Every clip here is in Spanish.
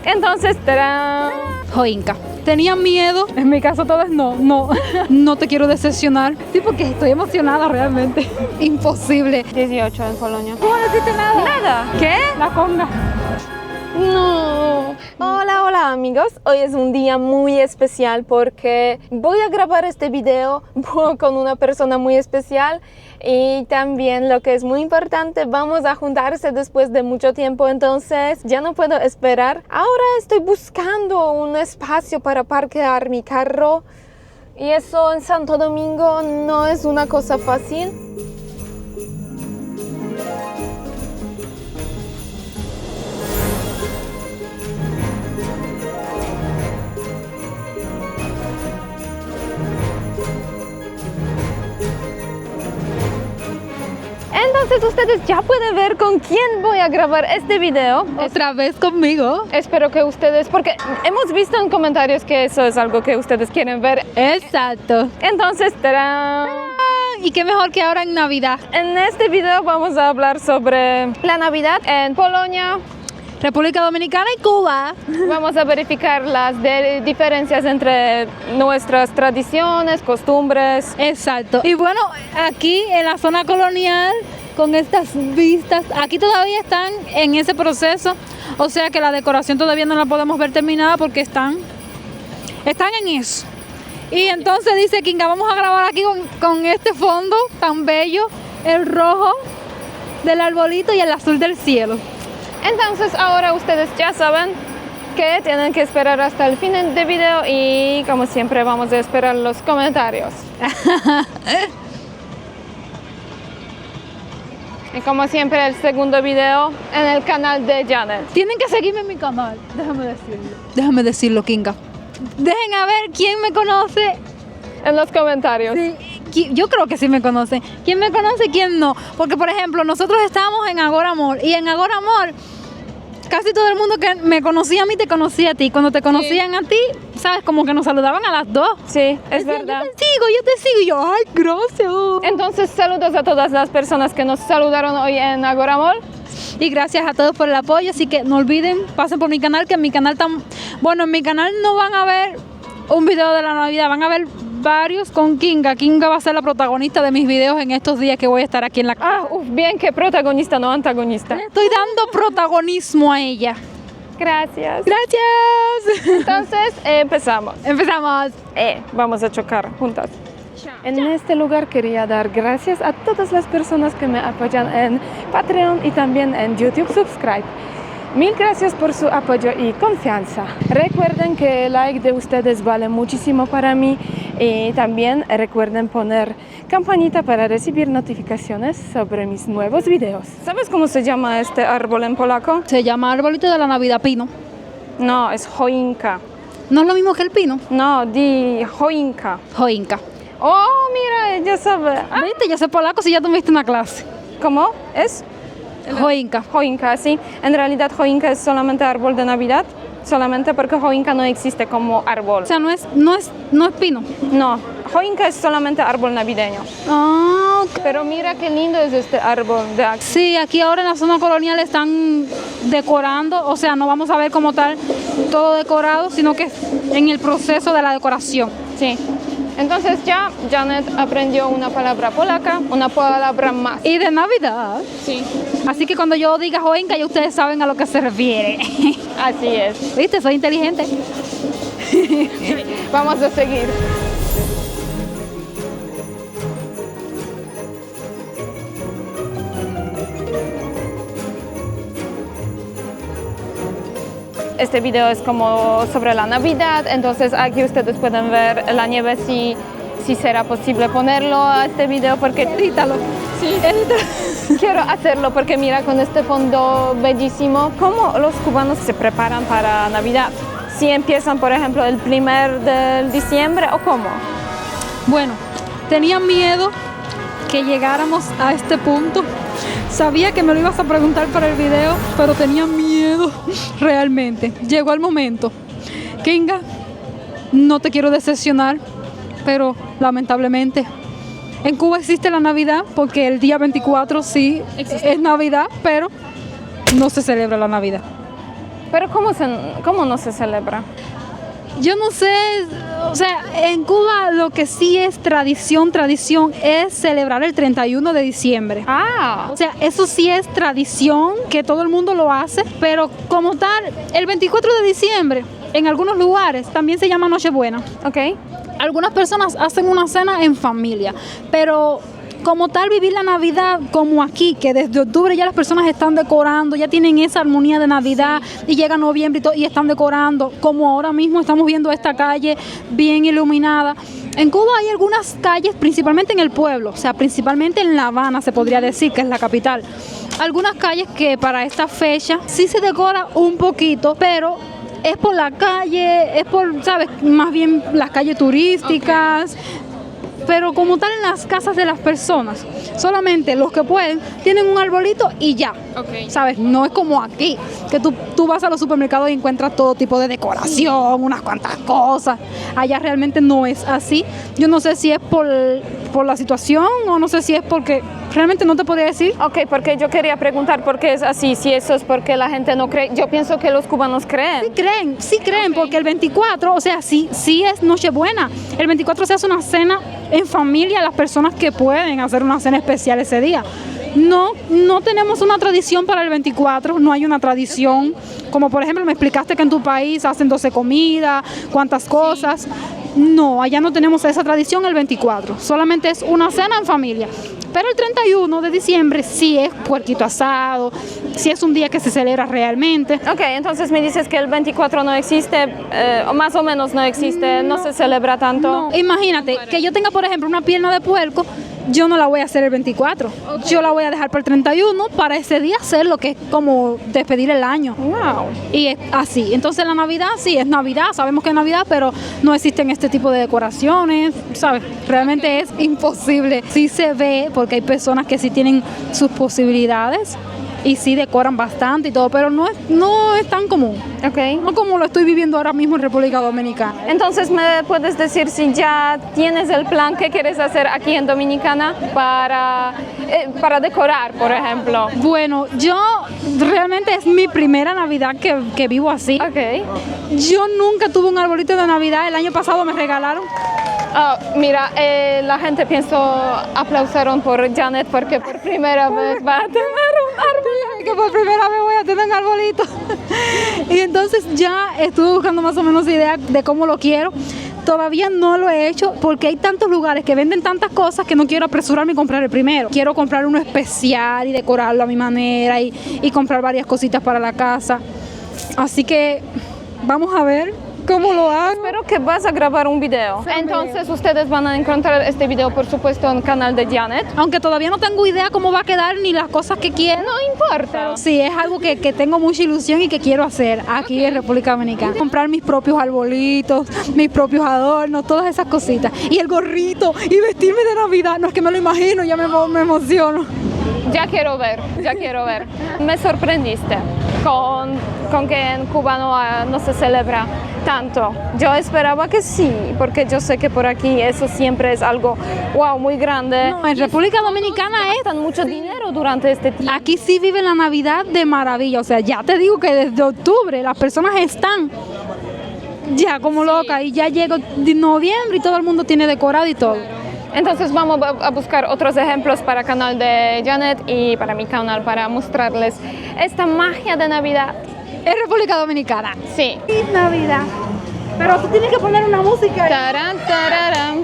Entonces, ¡tarán! Joinka. Tenía miedo. En mi caso todo es no. No te quiero decepcionar. Sí, porque estoy emocionada realmente. Imposible. 18 en Polonia. ¿Tú no deciste nada? Nada. ¿Qué? La conga. No. Hola amigos, hoy es un día muy especial porque voy a grabar este video con una persona muy especial y también lo que es muy importante, vamos a juntarse después de mucho tiempo, entonces ya no puedo esperar. Ahora estoy buscando un espacio para parquear mi carro y eso en Santo Domingo no es una cosa fácil. Entonces ustedes ya pueden ver con quién voy a grabar este video. Otra vez conmigo. Espero que ustedes, porque hemos visto en comentarios que eso es algo que ustedes quieren ver. Exacto. Entonces, ¡tarán! Y qué mejor que ahora en Navidad. En este video vamos a hablar sobre la Navidad en Polonia, República Dominicana y Cuba. Vamos a verificar las diferencias entre nuestras tradiciones, costumbres. Exacto. Y bueno, aquí en la zona colonial, con estas vistas, aquí todavía están en ese proceso. O sea que la decoración todavía no la podemos ver terminada porque están en eso. Y entonces dice Kinga, vamos a grabar aquí con este fondo tan bello, el rojo del arbolito y el azul del cielo. Entonces ahora ustedes ya saben que tienen que esperar hasta el final del video y como siempre vamos a esperar los comentarios. Y como siempre el segundo video en el canal de Janet. Tienen que seguirme en mi canal, déjame decirlo, Kinga. Dejen a ver quién me conoce. En los comentarios. Sí, yo creo que sí me conocen. ¿Quién me conoce, quién no? Porque, por ejemplo, nosotros estábamos en Agora Mall y en Agora Mall casi todo el mundo que me conocía a mí te conocía a ti. Cuando te conocían a ti, ¿sabes? Como que nos saludaban a las dos. Sí, es verdad. Yo te sigo. Y yo, ay, gracias. Entonces, saludos a todas las personas que nos saludaron hoy en Agora Mall. Y gracias a todos por el apoyo. Así que no olviden, pasen por mi canal, que en mi canal bueno, en mi canal no van a ver un video de la Navidad, van a ver varios con Kinga. Kinga va a ser la protagonista de mis videos en estos días que voy a estar aquí en la casa. Bien que protagonista, no antagonista. Estoy dando protagonismo a ella. Gracias. Gracias. Entonces, empezamos. Empezamos. Vamos a chocar juntas. En este lugar quería dar gracias a todas las personas que me apoyan en Patreon y también en YouTube Subscribe. Mil gracias por su apoyo y confianza. Recuerden que el like de ustedes vale muchísimo para mí y también recuerden poner campanita para recibir notificaciones sobre mis nuevos videos. ¿Sabes cómo se llama este árbol en polaco? Se llama arbolito de la Navidad, pino. No, es choinka. ¿No es lo mismo que el pino? No, di choinka. Joinka. Oh, mira, ella sabe. ¿Viste? Yo sé polaco si ya tuviste una clase. ¿Cómo es? Joinka. Choinka, sí. En realidad choinka es solamente árbol de Navidad, solamente porque choinka no existe como árbol. O sea, no es pino. No, choinka es solamente árbol navideño. Ah, Pero mira qué lindo es este árbol de aquí. sí, aquí ahora en la zona colonial están decorando, o sea, no vamos a ver como tal todo decorado, sino que en el proceso de la decoración. Sí. Entonces ya Janet aprendió una palabra polaca, una palabra más. Y de Navidad. Sí. Así que cuando yo diga joinka, ya ustedes saben a lo que se refiere. Así es. ¿Viste? Soy inteligente. Vamos a seguir. Este video es como sobre la Navidad, entonces aquí ustedes pueden ver la nieve si será posible ponerlo a este video porque Edítalo. sí, quiero hacerlo porque mira con este fondo bellísimo cómo los cubanos se preparan para Navidad. Si empiezan por ejemplo el 1 de diciembre o cómo. Bueno, tenía miedo que llegáramos a este punto. Sabía que me lo ibas a preguntar para el video, pero tenía miedo realmente. Llegó el momento. Kinga, no te quiero decepcionar, pero lamentablemente en Cuba existe la Navidad, porque el día 24 sí es Navidad, pero no se celebra la Navidad. Pero ¿cómo no se celebra? Yo no sé, o sea, en Cuba lo que sí es tradición es celebrar el 31 de diciembre. Ah, O sea, eso sí es tradición, que todo el mundo lo hace, pero como tal, el 24 de diciembre, en algunos lugares, también se llama Nochebuena. ok. Algunas personas hacen una cena en familia, pero como tal vivir la Navidad como aquí, que desde octubre ya las personas están decorando, ya tienen esa armonía de Navidad y llega noviembre y están decorando, como ahora mismo estamos viendo esta calle bien iluminada. En Cuba hay algunas calles, principalmente en el pueblo, o sea, principalmente en La Habana se podría decir, que es la capital. Algunas calles que para esta fecha sí se decora un poquito, pero es por la calle, es por, ¿sabes? Más bien las calles turísticas. Pero como tal en las casas de las personas, solamente los que pueden tienen un arbolito y ya, ¿sabes? No es como aquí, que tú vas a los supermercados y encuentras todo tipo de decoración, unas cuantas cosas. Allá realmente no es así. Yo no sé si es por la situación o no sé si es porque realmente no te podría decir. Ok, porque yo quería preguntar por qué es así, si eso es porque la gente no cree. Yo pienso que los cubanos creen. Sí creen, porque el 24, o sea, sí es Nochebuena. El 24 se hace una cena en familia, las personas que pueden hacer una cena especial ese día. No tenemos una tradición para el 24, no hay una tradición. Como por ejemplo me explicaste que en tu país hacen 12 comidas, cuántas cosas. No, allá no tenemos esa tradición el 24, solamente es una cena en familia. Pero el 31 de diciembre sí es puerquito asado, sí es un día que se celebra realmente. Ok, entonces me dices que el 24 no existe, o más o menos no existe, no se celebra tanto. No, imagínate que yo tenga, por ejemplo, una pierna de puerco, yo no la voy a hacer el 24. Yo la voy a dejar para el 31 para ese día hacer lo que es como despedir el año. Wow. Y es así. Entonces la Navidad sí es Navidad, sabemos que es Navidad, pero no existen este tipo de decoraciones, ¿sabes? Realmente es imposible. Sí se ve porque hay personas que sí tienen sus posibilidades y sí decoran bastante y todo, pero no es tan común. Ok. No como lo estoy viviendo ahora mismo en República Dominicana. Entonces, ¿me puedes decir si ya tienes el plan que quieres hacer aquí en Dominicana para decorar, por ejemplo? Bueno, yo realmente es mi primera Navidad que vivo así. Ok. Yo nunca tuve un arbolito de Navidad, el año pasado me regalaron. Mira, la gente aplausaron por Janet porque por primera vez va a tener un árbol. Que por primera vez voy a tener un arbolito. Y entonces ya estuve buscando más o menos idea de cómo lo quiero. Todavía no lo he hecho porque hay tantos lugares que venden tantas cosas que no quiero apresurarme y comprar el primero. Quiero comprar uno especial y decorarlo a mi manera y comprar varias cositas para la casa. Así que vamos a ver cómo lo hago. Espero que vas a grabar un video. Entonces ustedes van a encontrar este video, por supuesto, en el canal de Janet. Aunque todavía no tengo idea cómo va a quedar ni las cosas que quiero. No importa. Sí, es algo que tengo mucha ilusión y que quiero hacer aquí en República Dominicana. Comprar mis propios arbolitos, mis propios adornos, todas esas cositas. Y el gorrito y vestirme de Navidad. No es que me lo imagino, ya me emociono. Ya quiero ver. Me sorprendiste con que en Cuba no se celebra tanto. Yo esperaba que sí, porque yo sé que por aquí eso siempre es algo, wow, muy grande. No, en República Dominicana gastan mucho dinero durante este tiempo. Aquí sí vive la Navidad de maravilla. O sea, ya te digo que desde octubre las personas están ya como locas y ya llega noviembre y todo el mundo tiene decorado y todo. Entonces vamos a buscar otros ejemplos para el canal de Janet y para mi canal para mostrarles esta magia de Navidad. En República Dominicana. Sí. Feliz Navidad. Pero tú tienes que poner una música. Tarán, tararán.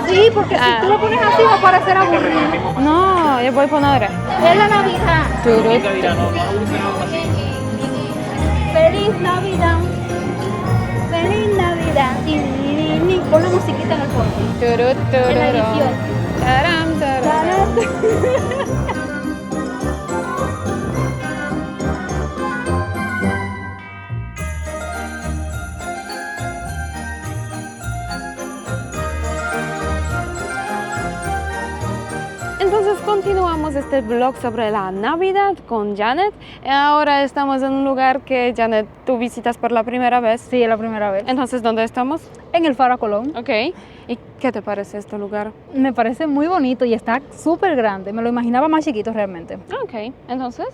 Sí, porque si tú lo pones así va a parecer aburrido. No, yo voy a poner. Es la Navidad. Feliz Navidad. Feliz Navidad. Pon la musiquita en el fondo. En la edición. Tarán, tararán. Entonces continuamos este vlog sobre la Navidad con Janet. Ahora estamos en un lugar que, Janet, tú visitas por la primera vez. Sí, es la primera vez. Entonces, ¿dónde estamos? En el Faro Colón. Ok. ¿Y qué te parece este lugar? Me parece muy bonito y está súper grande. Me lo imaginaba más chiquito realmente. Ok. Entonces,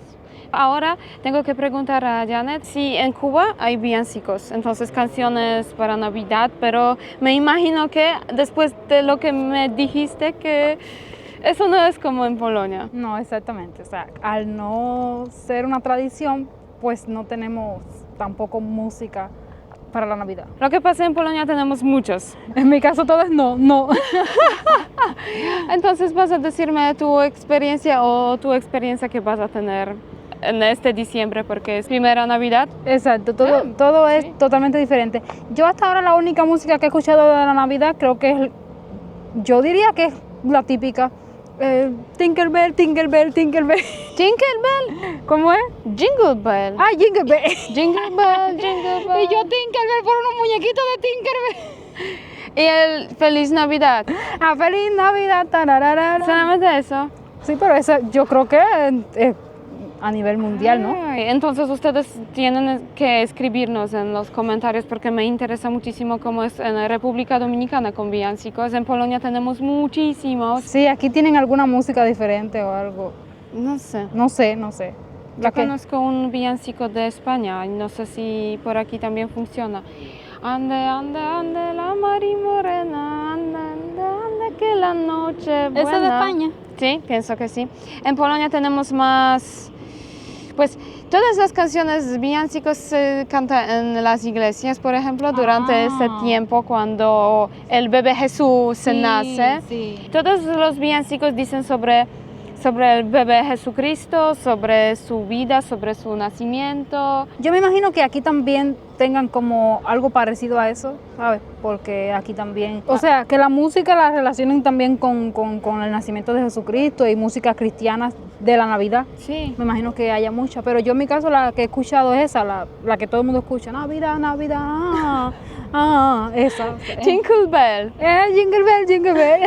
Ahora tengo que preguntar a Janet si en Cuba hay villancicos, entonces canciones para Navidad, pero me imagino que después de lo que me dijiste que eso no es como en Polonia. No, exactamente. O sea, al no ser una tradición, pues no tenemos tampoco música para la Navidad. Lo que pasa en Polonia tenemos muchos. En mi caso todo es no. Entonces vas a decirme tu experiencia o tu experiencia que vas a tener en este diciembre porque es primera Navidad. Exacto, todo es totalmente diferente. Yo hasta ahora la única música que he escuchado de la Navidad creo que es, yo diría que es la típica. Tinker Bell, Tinker Bell, Tinker Bell. Jingle Bell. ¿Cómo es? Jingle Bell. Ah, Jingle Bell. Jingle Bell, Jingle Bell. Y yo Tinker Bell por unos muñequitos de Tinker Bell. Y el Feliz Navidad. Ah, feliz Navidad. Tararara. Solamente eso. Sí, pero eso yo creo que es a nivel mundial, ¿no? Ay, entonces ustedes tienen que escribirnos en los comentarios porque me interesa muchísimo cómo es en la República Dominicana con villancicos. En Polonia tenemos muchísimos. Sí, aquí tienen alguna música diferente o algo. No sé. No sé. Yo conozco un villancico de España, no sé si por aquí también funciona. Ande, ande, ande, la mari morena, ande, ande, ande, que la noche buena. ¿Esa es de España? Sí, pienso que sí. En Polonia tenemos más, pues todas las canciones villancicos se cantan en las iglesias, por ejemplo, durante ese tiempo cuando el bebé Jesús se nace. Sí. Todos los villancicos dicen sobre el bebé Jesucristo, sobre su vida, sobre su nacimiento. Yo me imagino que aquí también tengan como algo parecido a eso, ¿sabes? Porque aquí también, o sea, que la música la relacionen también con el nacimiento de Jesucristo y música cristiana de la Navidad. Sí. Me imagino que haya mucha, pero yo en mi caso la que he escuchado es esa, la que todo el mundo escucha, Navidad, Navidad, esa. Jingle Bell. Jingle Bell, Jingle Bell.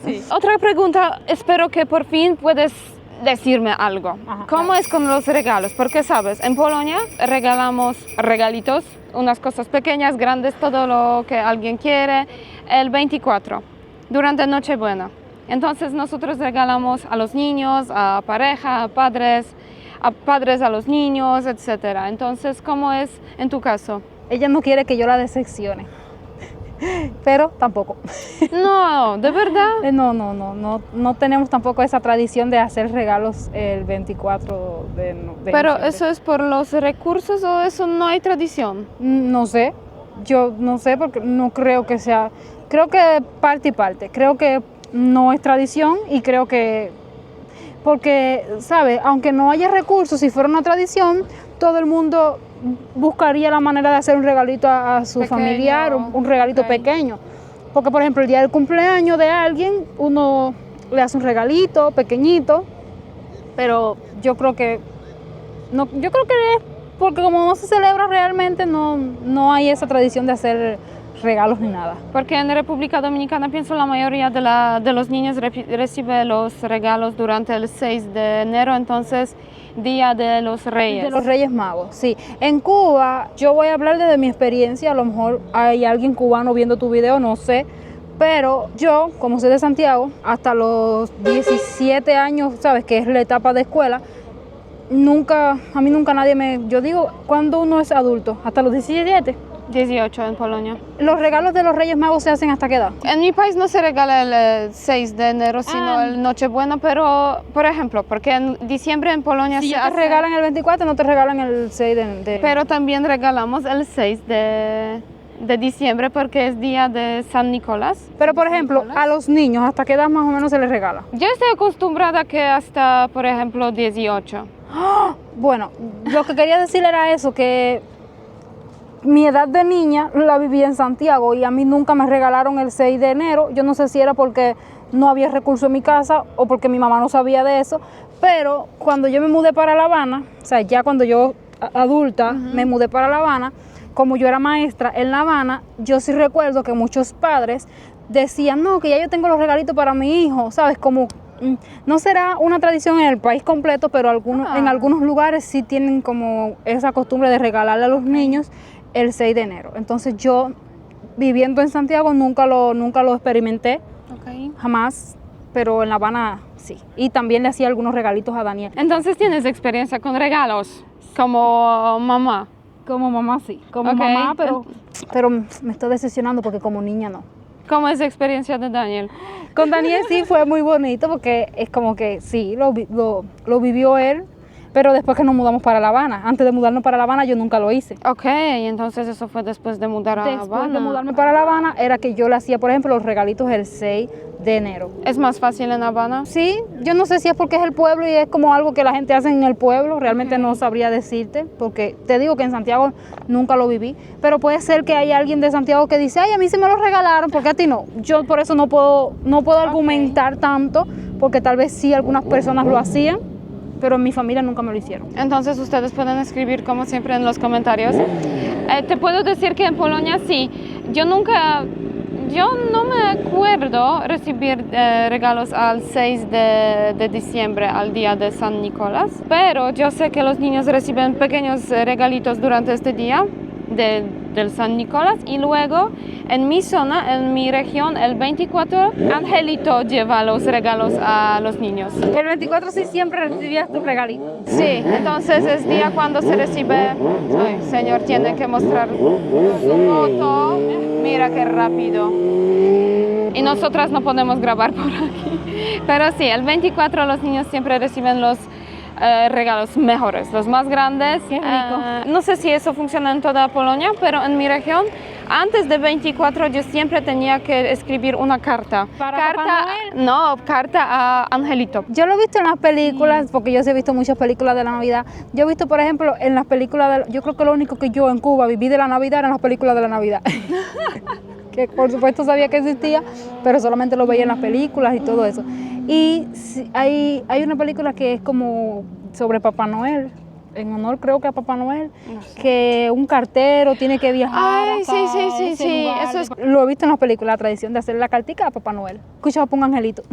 Sí. Otra pregunta, espero que por fin puedes decirme algo. Ajá, ¿Cómo es con los regalos? Porque sabes, en Polonia regalamos regalitos, unas cosas pequeñas, grandes, todo lo que alguien quiere, el 24, durante Nochebuena. Entonces nosotros regalamos a los niños, a pareja, a padres a los niños, etc. Entonces, ¿cómo es en tu caso? Ella no quiere que yo la decepcione, pero tampoco. No, ¿de verdad? No tenemos tampoco esa tradición de hacer regalos el 24 de Pero diciembre. ¿eso es por los recursos o eso no hay tradición? No sé, yo no sé porque no creo que sea, creo que parte y parte, creo que no es tradición y creo que, porque, ¿sabes? Aunque no haya recursos, si fuera una tradición, todo el mundo buscaría la manera de hacer un regalito a su Pequeño, familiar, un regalito ok. pequeño. Porque, por ejemplo, el día del cumpleaños de alguien, uno le hace un regalito pequeñito, pero yo creo que es porque como no se celebra realmente, no hay esa tradición de hacer regalos ni nada. Porque en República Dominicana pienso la mayoría de los niños recibe los regalos durante el 6 de enero, entonces Día de los Reyes. De los Reyes Magos, sí. En Cuba, yo voy a hablar desde mi experiencia, a lo mejor hay alguien cubano viendo tu video, no sé, pero yo, como soy de Santiago, hasta los 17 años, ¿sabes? Que es la etapa de escuela, a mí nunca nadie yo digo, cuando uno es adulto, hasta los 17. 18 en Polonia. Los regalos de los Reyes Magos se hacen hasta qué edad. En mi país no se regala el 6 de enero, sino el Nochebuena, pero, por ejemplo, porque en diciembre en Polonia Si se ya te hace... regalan el 24, no te regalan el 6 de... Pero también regalamos el 6 de diciembre porque es día de San Nicolás. Pero, por ejemplo, a los niños, ¿hasta qué edad más o menos se les regala? Yo estoy acostumbrada que hasta, por ejemplo, 18. Bueno, lo que quería decir era eso, que mi edad de niña la viví en Santiago y a mí nunca me regalaron el 6 de enero. Yo no sé si era porque no había recursos en mi casa o porque mi mamá no sabía de eso, pero cuando yo me mudé para La Habana, o sea, ya cuando yo adulta me mudé para La Habana, como yo era maestra en La Habana, yo sí recuerdo que muchos padres decían, no, que ya yo tengo los regalitos para mi hijo, ¿sabes? Como no será una tradición en el país completo, pero en algunos lugares sí tienen como esa costumbre de regalarle a los niños el 6 de enero. Entonces yo, viviendo en Santiago, nunca lo experimenté, Okay. jamás pero en La Habana sí. Y también le hacía algunos regalitos a Daniel. Entonces tienes experiencia con regalos, como mamá. Como mamá sí, como Ok. mamá, pero me estoy decepcionando porque como niña no. ¿Cómo es la experiencia de Daniel? Con Daniel sí fue muy bonito porque es como que sí, lo vivió él, pero después que nos mudamos para La Habana. Antes de mudarnos para La Habana yo nunca lo hice. Ok, entonces eso fue después de mudar a Después de Habana. mudarme para La Habana era que yo le hacía, por ejemplo, los regalitos el 6 de enero. ¿Es más fácil en Habana? Sí, yo no sé si es porque es el pueblo y es como algo que la gente hace en el pueblo, realmente no sabría decirte, porque te digo que en Santiago nunca lo viví, pero puede ser que haya alguien de Santiago que dice, ay, a mí se me lo regalaron, porque a ti no. Yo por eso no puedo argumentar tanto, porque tal vez sí algunas personas lo hacían, pero en mi familia nunca me lo hicieron. Entonces ustedes pueden escribir como siempre en los comentarios. Te puedo decir que en Polonia sí. Yo no me acuerdo recibir regalos al 6 de diciembre, al día de San Nicolás, pero yo sé que los niños reciben pequeños regalitos durante este día del San Nicolás y luego en mi zona, en mi región, el 24, Angelito lleva los regalos a los niños. El 24 sí siempre recibías tu regalito. Sí, entonces es día cuando se recibe. Ay, señor, tiene que mostrar su foto. Mira qué rápido. Y nosotras no podemos grabar por aquí. Pero sí, el 24 los niños siempre reciben los regalos mejores, los más grandes. Qué rico. No sé si eso funciona en toda Polonia, pero en mi región, antes de 24 yo siempre tenía que escribir una carta. ¿Para carta, Papá Noel? No, carta a Angelito. Yo lo he visto en las películas, porque yo sí he visto muchas películas de la Navidad. Yo he visto, por ejemplo, en las películas, yo creo que lo único que yo en Cuba viví de la Navidad eran las películas de la Navidad. Que por supuesto sabía que existía, pero solamente lo veía en las películas y todo eso. Y sí, hay una película que es como sobre Papá Noel, en honor creo que a Papá Noel, No sé. que un cartero tiene que viajar. Ay, hasta sí, ese lugar. eso es- Lo he visto en las películas, la tradición de hacer la cartica a Papá Noel. Escucha, un angelito.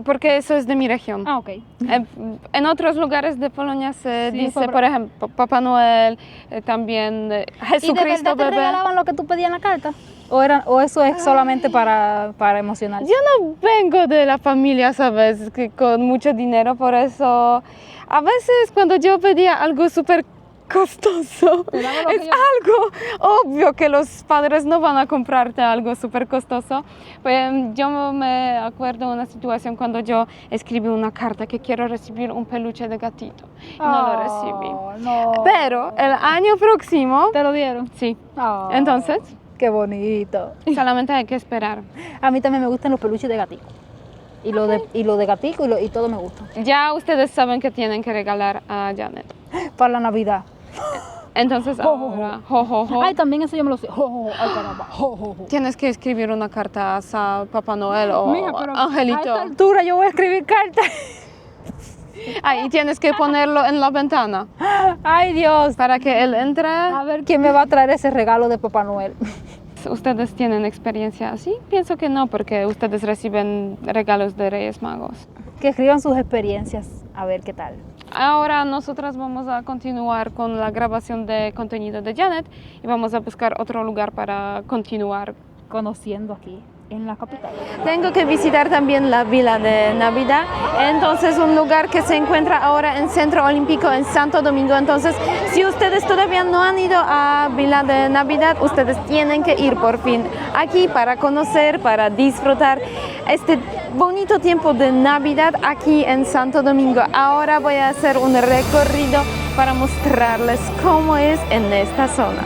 Porque eso es de mi región. Ah, ok. En otros lugares de Polonia se Sí, dice, por ejemplo, Papá Noel, también ¿Y de Jesucristo verdad te bebé. regalaban lo que tú pedías en la carta? ¿O eso es solamente para emocionar? Yo no vengo de la familia, ¿sabes? Que con mucho dinero, por eso a veces cuando yo pedía algo súper costoso, Te daba lo es que yo- algo obvio que los padres no van a comprarte algo súper costoso. Pues, yo me acuerdo de una situación cuando yo escribí una carta que quiero recibir un peluche de gatito y no lo recibí. No. Pero el año próximo, ¿Te lo dieron? sí. Oh, Entonces, Qué bonito. solamente hay que esperar. A mí también me gustan los peluches de gatito. Y lo de gatito y todo me gusta. Ya ustedes saben que tienen que regalar a Janet. Para la Navidad. Entonces Jo, jo, jo. ahora, jo, jo, jo, Ay, también eso yo me lo sé. Jo, jo, jo. Ay, caramba. Jo, jo, jo. tienes que escribir una carta a Papá Noel o Mija, pero a Angelito. esta altura yo voy a escribir cartas. Y tienes que ponerlo en la ventana Ay, Dios. para que él entre. A ver quién me va a traer ese regalo de Papá Noel. ¿Ustedes tienen experiencia así? Pienso que no, porque ustedes reciben regalos de Reyes Magos. Que escriban sus experiencias. A ver qué tal. Ahora nosotras vamos a continuar con la grabación de contenido de Janet y vamos a buscar otro lugar para continuar. Conociendo aquí en la capital. Tengo que visitar también la Vila de Navidad, entonces un lugar que se encuentra ahora en Centro Olímpico en Santo Domingo. Entonces, si ustedes todavía no han ido a Vila de Navidad, ustedes tienen que ir por fin aquí para conocer, para disfrutar este bonito tiempo de Navidad aquí en Santo Domingo. Ahora voy a hacer un recorrido para mostrarles cómo es en esta zona.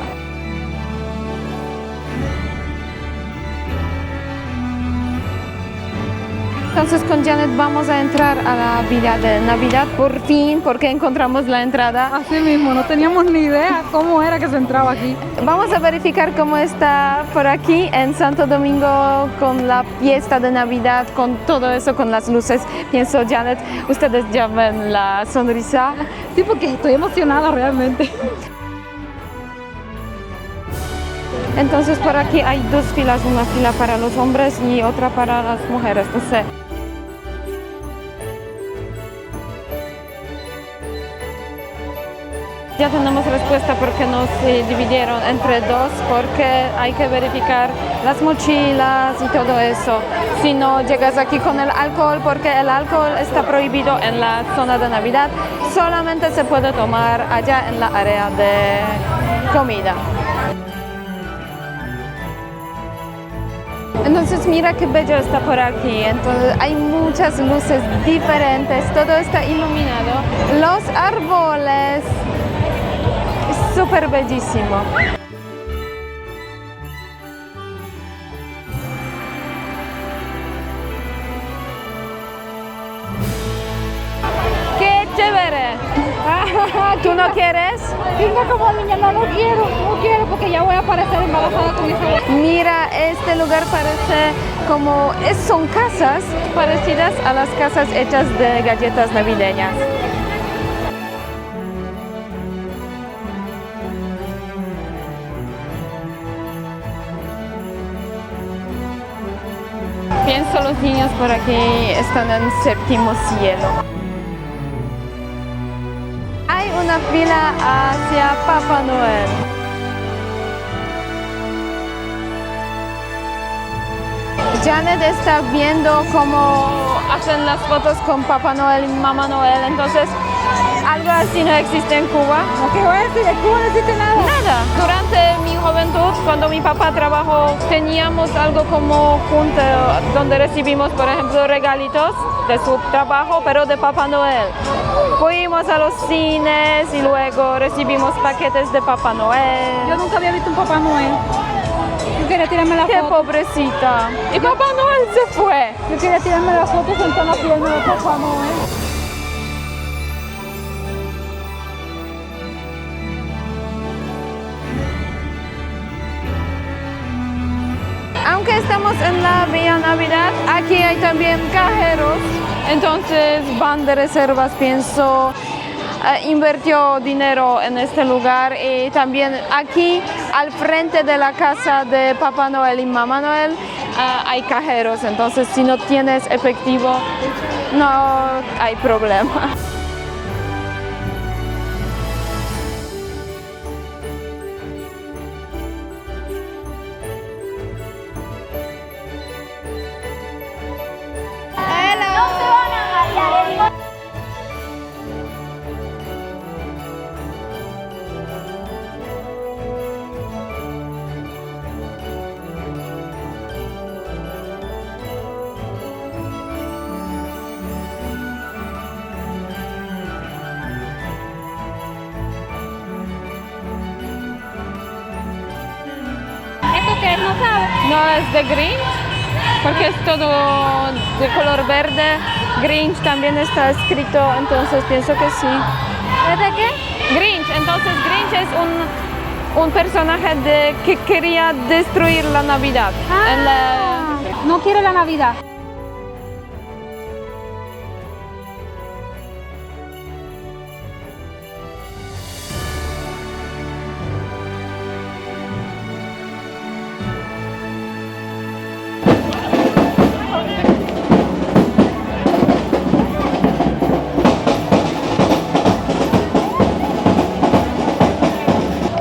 Entonces con Janet vamos a entrar a la Villa de Navidad por fin, porque encontramos la entrada. Así mismo, no teníamos ni idea cómo era que se entraba aquí. Vamos a verificar cómo está por aquí en Santo Domingo con la fiesta de Navidad, con todo eso, con las luces. Pienso, Janet, ustedes ya ven la sonrisa. Sí, porque estoy emocionada realmente. Entonces por aquí hay dos filas, una fila para los hombres y otra para las mujeres. No sé. Ya tenemos respuesta porque nos dividieron entre dos, porque hay que verificar las mochilas y todo eso. Si no llegas aquí con el alcohol, porque el alcohol está prohibido en la zona de Navidad, solamente se puede tomar allá en la área de comida. Entonces mira qué bello está por aquí. Entonces hay muchas luces diferentes, todo está iluminado. Los árboles, es súper bellísimo. ¡Qué chévere! ¿Tú no quieres? Venga como niña, no quiero porque ya voy a aparecer embarazada con esa. Mira, este lugar parece como, son casas parecidas a las casas hechas de galletas navideñas. Pienso los niños por aquí están en séptimo cielo. Hay una fila hacia Papá Noel. Janet está viendo cómo hacen las fotos con Papá Noel y Mamá Noel, entonces algo así no existe en Cuba. ¿Qué voy a decir? En Cuba no existe nada. Nada. Durante mi juventud, cuando mi papá trabajó, teníamos algo como junto donde recibimos, por ejemplo, regalitos de su trabajo, pero de Papá Noel. Fuimos a los cines y luego recibimos paquetes de Papá Noel. Yo nunca había visto un Papá Noel. Yo quería tirarme la ¡Qué foto. pobrecita! Y Papá Noel se fue. Yo quería tirarme las fotos sentada en la pierna de Papá Noel. Aunque estamos en la Villa Navidad, aquí hay también cajeros. Entonces, van de reservas, pienso, invirtió dinero en este lugar y también aquí al frente de la casa de Papá Noel y Mamá Noel hay cajeros. Entonces, si no tienes efectivo, no hay problema. ¿Esto qué es? ¿No sabes? No es de Grinch, porque es todo de color verde. Grinch también está escrito, entonces pienso que sí. ¿Es de qué? Grinch, entonces Grinch es un personaje que quería destruir la Navidad. No quiere la Navidad.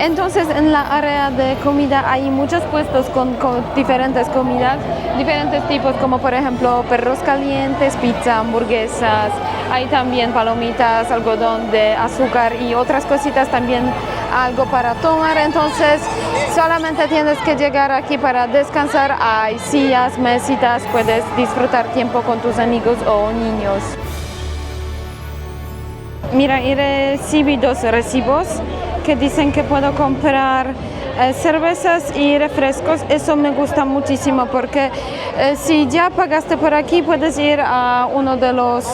Entonces en la área de comida hay muchos puestos con diferentes comidas, diferentes tipos, como por ejemplo perros calientes, pizza, hamburguesas, hay también palomitas, algodón de azúcar y otras cositas, también algo para tomar. Entonces solamente tienes que llegar aquí para descansar, hay sillas, mesitas, puedes disfrutar tiempo con tus amigos o niños. Mira, y recibí 2 recibos que dicen que puedo comprar cervezas y refrescos. Eso me gusta muchísimo porque si ya pagaste por aquí puedes ir a uno de los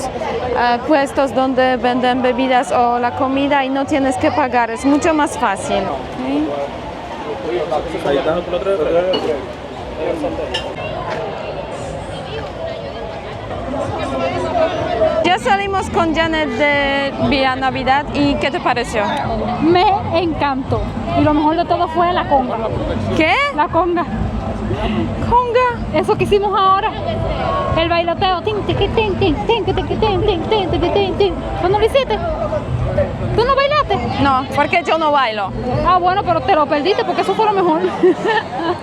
puestos donde venden bebidas o la comida y no tienes que pagar, es mucho más fácil. ¿Sí? Ya salimos con Janet de Villa Navidad y ¿qué te pareció? Me encantó. Y lo mejor de todo fue la conga. ¿Qué? La conga. ¿Conga? Eso que hicimos ahora. El bailoteo. Tin, tiqui, tin, tin, tin, tiqui, tin, tin, tin, tin, tiqui, tin, tin. ¿Cuándo lo hiciste? ¿Tú no bailaste? No, porque yo no bailo. Ah, bueno, pero te lo perdiste porque eso fue lo mejor.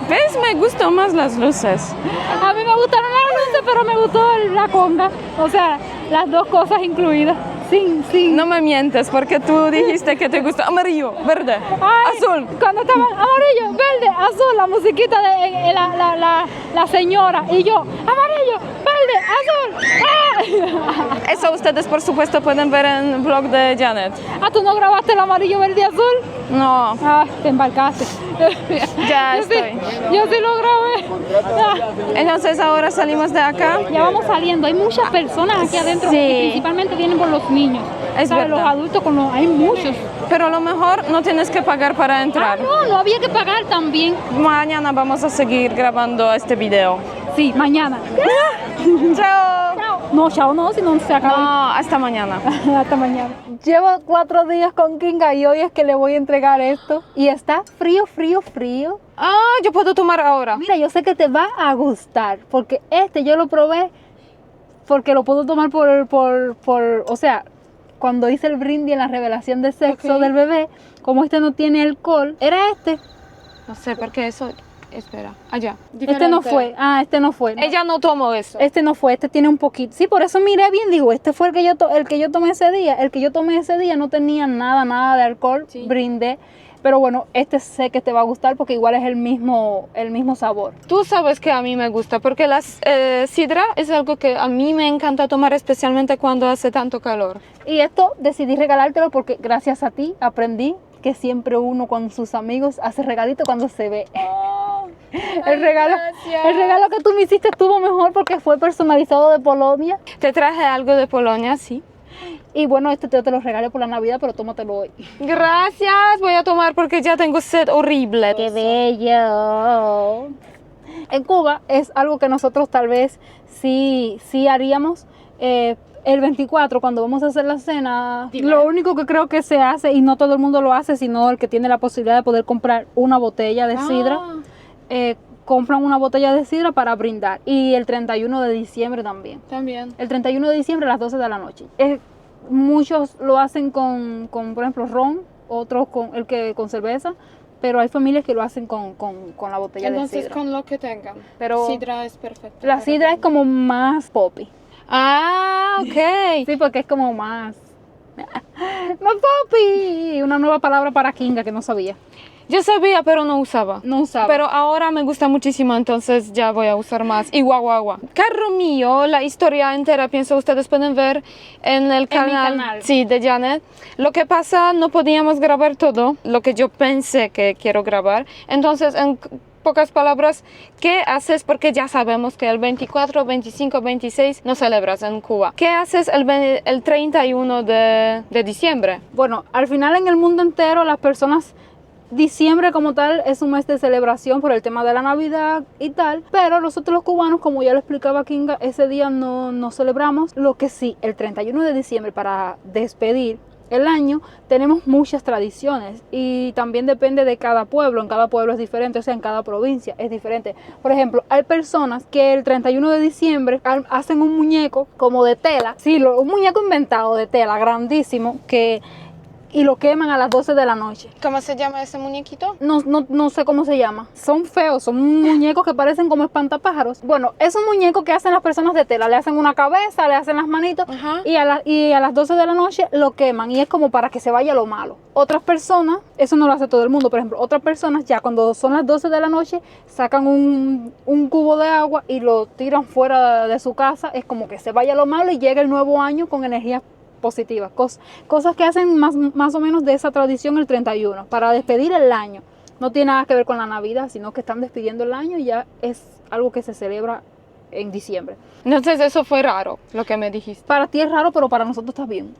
¿Ves? Me gustan más las luces. A mí me gustaron las luces, pero me gustó la conga. O sea, las dos cosas incluidas. Sí. No me mientes, porque tú dijiste que te gusta amarillo, verde, Ay, azul. Cuando estaban amarillo, verde, azul, la musiquita de la señora. Y yo, amarillo, verde, azul. ¡Ah! Eso ustedes, por supuesto, pueden ver en el blog de Janet. Ah, ¿tú no grabaste el amarillo, verde y azul? No, Ah, te embarcaste. ya Yo estoy. Yo sí lo grabé. Ah, Entonces ahora salimos de acá. ya vamos saliendo. Hay muchas personas aquí adentro Sí. que principalmente vienen por los niños. Es ¿Sabes? Los verdad. adultos hay muchos. Pero a lo mejor no tienes que pagar para entrar. No había que pagar también. Mañana vamos a seguir grabando este video. Sí, mañana. Chao. No, chao, no, si no se acaba. No, hasta mañana. Hasta mañana. Llevo 4 días con Kinga y hoy es que le voy a entregar esto. Y está frío. Ah, yo puedo tomar ahora. Mira, yo sé que te va a gustar, porque yo lo probé, porque lo puedo tomar o sea, cuando hice el brindis en la revelación de sexo Ok. del bebé, como este no tiene alcohol, era este. No sé, porque eso... Espera, allá. Este no fue, este no fue. Ella no tomó eso. Este no fue, este tiene un poquito. Sí, por eso miré bien, digo, este fue el que yo tomé ese día. El que yo tomé ese día no tenía nada de alcohol, Sí. brindé. Pero bueno, este sé que te va a gustar porque igual es el mismo sabor. Tú sabes que a mí me gusta, porque la sidra es algo que a mí me encanta tomar, especialmente cuando hace tanto calor. Y esto decidí regalártelo porque gracias a ti aprendí que siempre uno con sus amigos hace regalito cuando se ve. El regalo que tú me hiciste estuvo mejor porque fue personalizado de Polonia. Te traje algo de Polonia, sí. Y bueno, este te lo regalé por la Navidad, pero tómatelo hoy. Gracias, voy a tomar porque ya tengo sed horrible. ¡Qué bello! En Cuba es algo que nosotros tal vez sí haríamos. El 24, cuando vamos a hacer la cena, Dime. lo único que creo que se hace, y no todo el mundo lo hace, sino el que tiene la posibilidad de poder comprar una botella de sidra, compran una botella de sidra para brindar. Y el 31 de diciembre también. También. El 31 de diciembre a las 12 de la noche. Muchos lo hacen con, por ejemplo, ron, otros con cerveza, pero hay familias que lo hacen con la botella de Entonces, sidra. con lo que tengan. Pero Sidra es perfecto. la sidra es como más poppy. Ah, ok. Sí, porque es como más poppy. Una nueva palabra para Kinga que no sabía. Yo sabía, pero no usaba. No usaba. Pero ahora me gusta muchísimo, entonces ya voy a usar más. Y guagua. Carro mío, la historia entera, pienso ustedes pueden ver en el mi canal, canal. Sí, de Janet. Lo que pasa, no podíamos grabar todo, lo que yo pensé que quiero grabar. Entonces, en pocas palabras, ¿qué haces? Porque ya sabemos que el 24, 25, 26 no celebras en Cuba. ¿Qué haces el 31 de diciembre? Bueno, al final en el mundo entero las personas, diciembre como tal es un mes de celebración por el tema de la Navidad y tal, pero nosotros los cubanos, como ya lo explicaba Kinga, ese día no celebramos. Lo que sí, el 31 de diciembre para despedir el año tenemos muchas tradiciones y también depende de cada pueblo. En cada pueblo es diferente, o sea, en cada provincia es diferente. Por ejemplo, hay personas que el 31 de diciembre hacen un muñeco como de tela, sí, un muñeco inventado de tela grandísimo y lo queman a las 12 de la noche. ¿Cómo se llama ese muñequito? No sé cómo se llama. Son feos, son muñecos que parecen como espantapájaros. Bueno, es un muñeco que hacen las personas de tela. Le hacen una cabeza, le hacen las manitos Ajá. y a las 12 de la noche lo queman. Y es como para que se vaya lo malo. Otras personas, eso no lo hace todo el mundo, por ejemplo, otras personas ya cuando son las 12 de la noche sacan un cubo de agua y lo tiran fuera de su casa. Es como que se vaya lo malo y llega el nuevo año con energía positivas, cosas que hacen más o menos de esa tradición el 31 para despedir el año. No tiene nada que ver con la Navidad, sino que están despidiendo el año y ya es algo que se celebra en diciembre. Entonces eso fue raro, lo que me dijiste. Para ti es raro, pero para nosotros está bien.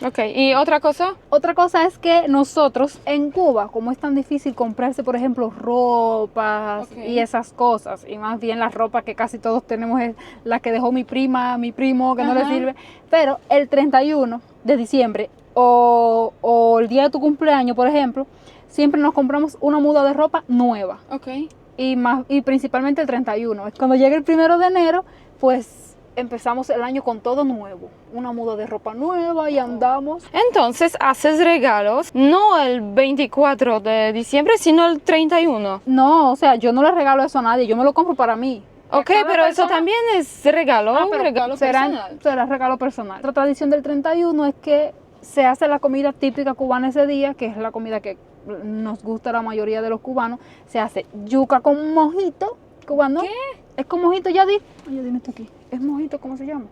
Ok, ¿y otra cosa? Otra cosa es que nosotros en Cuba, como es tan difícil comprarse, por ejemplo, ropas Ok. y esas cosas, y más bien la ropa que casi todos tenemos es la que dejó mi prima, mi primo, que no le Ajá. sirve, pero el 31 de diciembre o el día de tu cumpleaños, por ejemplo, siempre nos compramos una muda de ropa nueva. Ok. Y principalmente el 31. Cuando llega el 1 de enero, pues empezamos el año con todo nuevo, una muda de ropa nueva y andamos. Entonces haces regalos no el 24 de diciembre, sino el 31. No, o sea, yo no le regalo eso a nadie, yo me lo compro para mí. Ok, Cada pero eso persona- también es regalo, Ah, un pero regalo personal. será regalo personal. Otra tradición del 31 es que se hace la comida típica cubana ese día, que es la comida que nos gusta a la mayoría de los cubanos. Se hace yuca con mojito cubano. ¿Qué? Es con mojito, Yadir. Ay, Yadir no está aquí. Es mojito, ¿cómo se llama?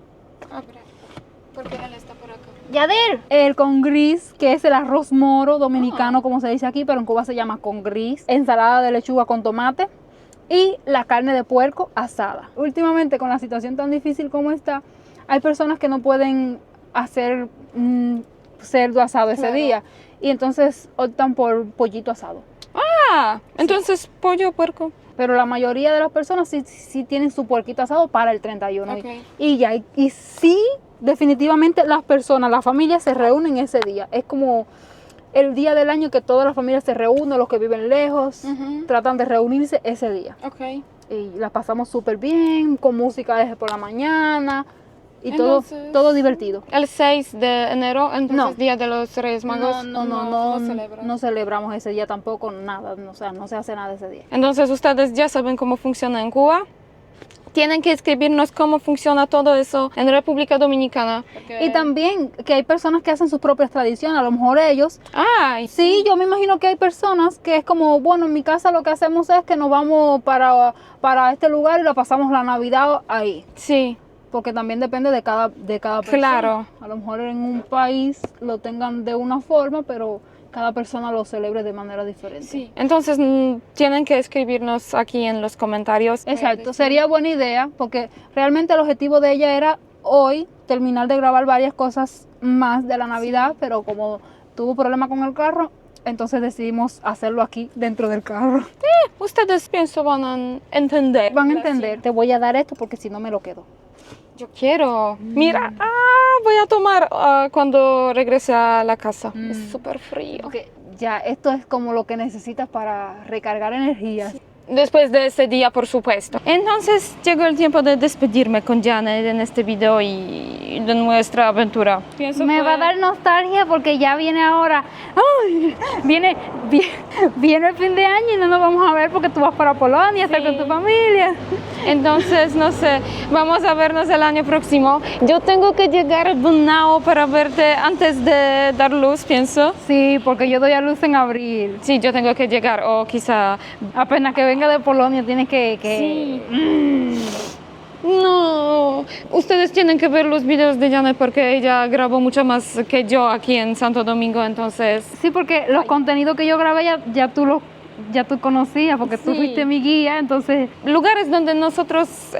Porque él está por acá. Yadir. El con gris, que es el arroz moro dominicano, como se dice aquí, pero en Cuba se llama con gris. Ensalada de lechuga con tomate. Y la carne de puerco asada. Últimamente, con la situación tan difícil como está, hay personas que no pueden hacer cerdo asado ese Claro. día. Y entonces optan por pollito asado. Ah, entonces pollo o puerco. Pero la mayoría de las personas sí tienen su puerquito asado para el 31. Ok. Y ya, y sí, definitivamente las personas, las familias se reúnen ese día. Es como el día del año que todas las familias se reúnen, los que viven lejos, Ujú. tratan de reunirse ese día. Ok. Y la pasamos súper bien, con música desde por la mañana y Entonces- todo divertido. El 6 de enero, entonces No. Día de los Reyes Magos. No celebran. celebramos ese día tampoco, nada, o sea, no se hace nada ese día. Entonces ustedes ya saben cómo funciona en Cuba. Tienen que escribirnos cómo funciona todo eso en República Dominicana. Y también que hay personas que hacen sus propias tradiciones, a lo mejor ellos. Ay, Sí, yo me imagino que hay personas que es como, bueno, en mi casa lo que hacemos es que nos vamos para este lugar y la pasamos la Navidad ahí. sí. Porque también depende de cada persona. Claro. A lo mejor en un país lo tengan de una forma, pero cada persona lo celebre de manera diferente. Sí. Entonces tienen que escribirnos aquí en los comentarios. Exacto, sería buena idea porque realmente el objetivo de ella era hoy terminar de grabar varias cosas más de la Navidad, pero como tuvo problema con el carro, entonces decidimos hacerlo aquí dentro del carro. Ustedes pienso van a entender. Van a entender, te voy a dar esto porque si no me lo quedo. Yo quiero. Mira, voy a tomar cuando regrese a la casa. Es súper frío. Porque ya esto es como lo que necesitas para recargar energías. Después de ese día, por supuesto. Entonces llegó el tiempo de despedirme con Janet en este video y de nuestra aventura. Me va a dar nostalgia porque ya viene ahora. ¡Ay! Viene el fin de año y no nos vamos a ver porque tú vas para Polonia, estar con tu familia. Entonces, no sé, vamos a vernos el año próximo. Yo tengo que llegar a Bunao para verte antes de dar luz, pienso. Sí, porque yo doy a luz en abril. Sí, yo tengo que llegar o quizá... Apenas que venga de Polonia tienes que... No, ustedes tienen que ver los videos de Janet porque ella grabó mucho más que yo aquí en Santo Domingo, entonces... Sí, porque los contenidos que yo grabé ya tú conocías, porque tú Sí. fuiste mi guía, entonces... Lugares donde nosotras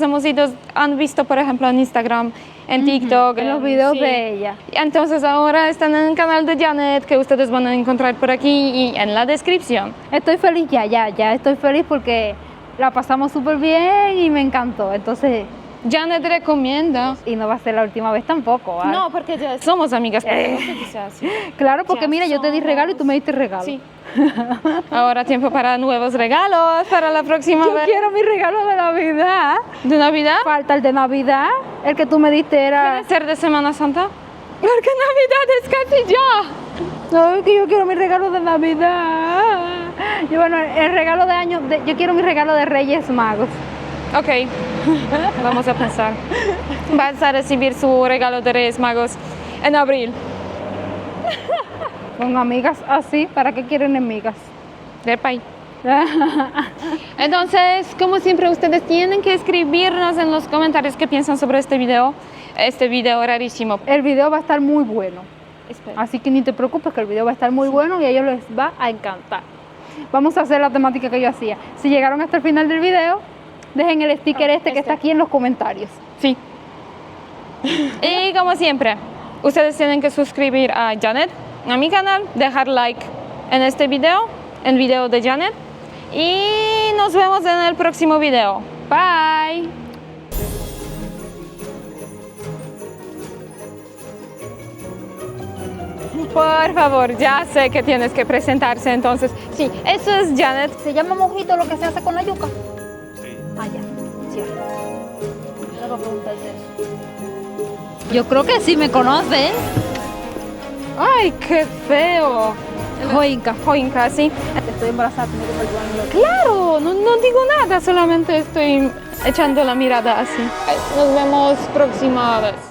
hemos ido, han visto, por ejemplo, en Instagram, en TikTok. En los videos sí. de ella. Entonces ahora están en el canal de Janet, que ustedes van a encontrar por aquí y en la descripción. Estoy feliz ya estoy feliz porque la pasamos súper bien y me encantó. Entonces, Janet recomienda. y no va a ser la última vez tampoco, ¿vale? No, porque ya somos amigas. pero no se dice así. Claro, porque Ya mira, yo te di regalo y tú me diste regalo. Sí. Ahora tiempo para nuevos regalos para la próxima Yo vez. quiero mi regalo de Navidad. ¿De Navidad? Falta el de Navidad. El que tú me diste era... ¿Puede ser de Semana Santa? Porque Navidad es casi ya. No, que yo quiero mi regalo de Navidad. Y bueno, el regalo de año, yo quiero mi regalo de Reyes Magos. Ok, vamos a pensar. Vas a recibir su regalo de Reyes Magos en abril. Con amigas así, ¿para qué quieren amigas? Del país. Entonces, como siempre, ustedes tienen que escribirnos en los comentarios qué piensan sobre este video rarísimo. El video va a estar muy bueno. Espera. Así que ni te preocupes que el video va a estar muy bueno y a ellos les va a encantar. Vamos a hacer la temática que yo hacía. Si llegaron hasta el final del video, dejen el sticker que está aquí en los comentarios. Sí. Y como siempre, ustedes tienen que suscribir a Janet, a mi canal, dejar like en este video, el video de Janet. Y nos vemos en el próximo video. Bye. Por favor, ya sé que tienes que presentarse, entonces, sí, eso es Janet. ¿Se llama mojito lo que se hace con la yuca? Sí. Ah, ya. Cierto. para preguntarte eso. Yo creo que sí me conoce. ¡Ay, qué feo! Joinka. Joinka, sí. Estoy embarazada, tengo que perdonar. Claro, no digo nada, solamente estoy echando la mirada así. Nos vemos próxima vez.